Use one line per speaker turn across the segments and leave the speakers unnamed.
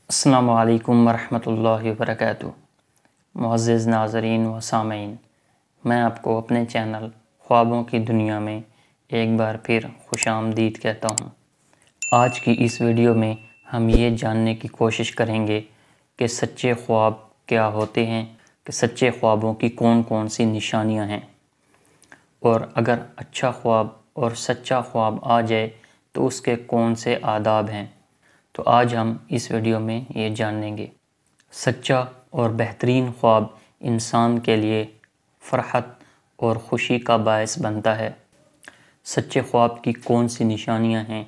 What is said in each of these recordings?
السلام علیکم ورحمۃ اللہ وبرکاتہ۔ معزز ناظرین و سامعین، میں آپ کو اپنے چینل خوابوں کی دنیا میں ایک بار پھر خوش آمدید کہتا ہوں۔ آج کی اس ویڈیو میں ہم یہ جاننے کی کوشش کریں گے کہ سچے خواب کیا ہوتے ہیں، کہ سچے خوابوں کی کون کون سی نشانیاں ہیں، اور اگر اچھا خواب اور سچا خواب آ جائے تو اس کے کون سے آداب ہیں۔ تو آج ہم اس ویڈیو میں یہ جانیں گے۔ سچا اور بہترین خواب انسان کے لیے فرحت اور خوشی کا باعث بنتا ہے۔ سچے خواب کی کون سی نشانیاں ہیں؟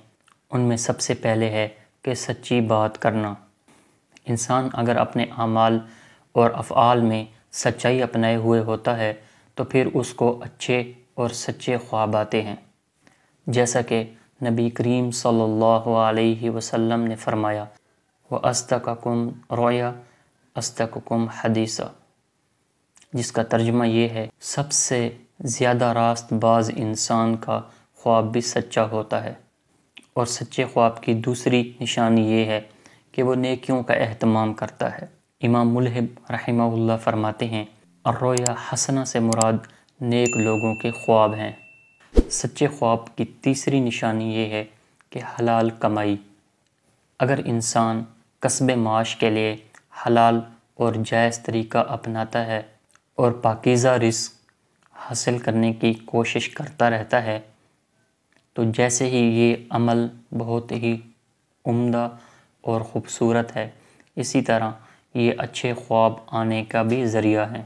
ان میں سب سے پہلے ہے کہ سچی بات کرنا۔ انسان اگر اپنے اعمال اور افعال میں سچائی اپنائے ہوئے ہوتا ہے تو پھر اس کو اچھے اور سچے خواب آتے ہیں، جیسا کہ نبی کریم صلی اللہ علیہ وسلم نے فرمایا، وَأَصْدَقَكُمْ رُؤْيًا أَصْدَقُكُمْ حَدِيثًا، جس کا ترجمہ یہ ہے سب سے زیادہ راست باز انسان کا خواب بھی سچا ہوتا ہے۔ اور سچے خواب کی دوسری نشانی یہ ہے کہ وہ نیکیوں کا اہتمام کرتا ہے۔ امام ملہب رحمہ اللہ فرماتے ہیں، الرؤیا حسنہ سے مراد نیک لوگوں کے خواب ہیں۔ سچے خواب کی تیسری نشانی یہ ہے کہ حلال کمائی۔ اگر انسان کسب معاش کے لیے حلال اور جائز طریقہ اپناتا ہے اور پاکیزہ رزق حاصل کرنے کی کوشش کرتا رہتا ہے تو جیسے ہی یہ عمل بہت ہی عمدہ اور خوبصورت ہے، اسی طرح یہ اچھے خواب آنے کا بھی ذریعہ ہے۔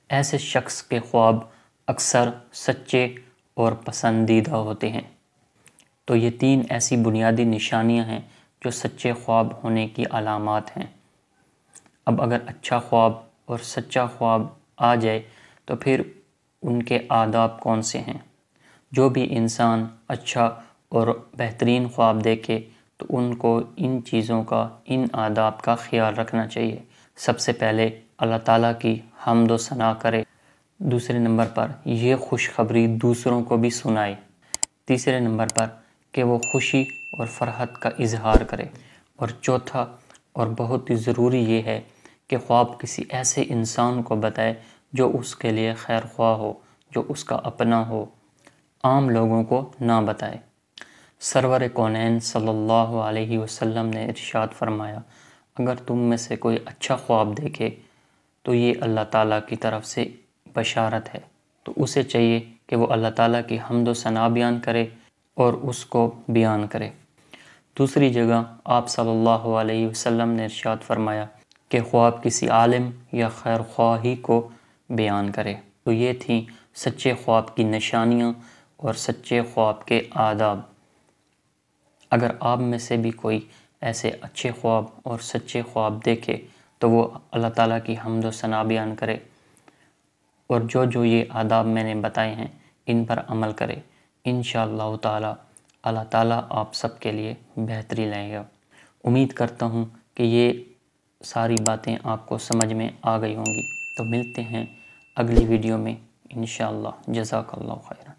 ایسے شخص کے خواب اکثر سچے اور پسندیدہ ہوتے ہیں۔ تو یہ تین ایسی بنیادی نشانیاں ہیں جو سچے خواب ہونے کی علامات ہیں۔ اب اگر اچھا خواب اور سچا خواب آ جائے تو پھر ان کے آداب کون سے ہیں؟ جو بھی انسان اچھا اور بہترین خواب دیکھے تو ان کو ان چیزوں کا، ان آداب کا خیال رکھنا چاہیے۔ سب سے پہلے اللہ تعالیٰ کی حمد و ثنا کرے۔ دوسرے نمبر پر یہ خوشخبری دوسروں کو بھی سنائے۔ تیسرے نمبر پر کہ وہ خوشی اور فرحت کا اظہار کرے۔ اور چوتھا اور بہت ہی ضروری یہ ہے کہ خواب کسی ایسے انسان کو بتائے جو اس کے لیے خیر خواہ ہو، جو اس کا اپنا ہو، عام لوگوں کو نہ بتائے۔ سرور کونین صلی اللہ علیہ وسلم نے ارشاد فرمایا، اگر تم میں سے کوئی اچھا خواب دیکھے تو یہ اللہ تعالیٰ کی طرف سے بشارت ہے۔ تو اسے چاہیے کہ وہ اللہ تعالیٰ کی حمد و ثنا بیان کرے اور اس کو بیان کرے۔ دوسری جگہ آپ صلی اللہ علیہ وسلم نے ارشاد فرمایا کہ خواب کسی عالم یا خیر خواہی کو بیان کرے۔ تو یہ تھیں سچے خواب کی نشانیاں اور سچے خواب کے آداب۔ اگر آپ میں سے بھی کوئی ایسے اچھے خواب اور سچے خواب دیکھے تو وہ اللہ تعالیٰ کی حمد و ثنا بیان کرے اور جو یہ آداب میں نے بتائے ہیں ان پر عمل کرے۔ انشاءاللہ تعالیٰ اللہ تعالیٰ آپ سب کے لیے بہتری لائے گا۔ امید کرتا ہوں کہ یہ ساری باتیں آپ کو سمجھ میں آ گئی ہوں گی۔ تو ملتے ہیں اگلی ویڈیو میں انشاءاللہ۔ جزاک اللہ خیرا۔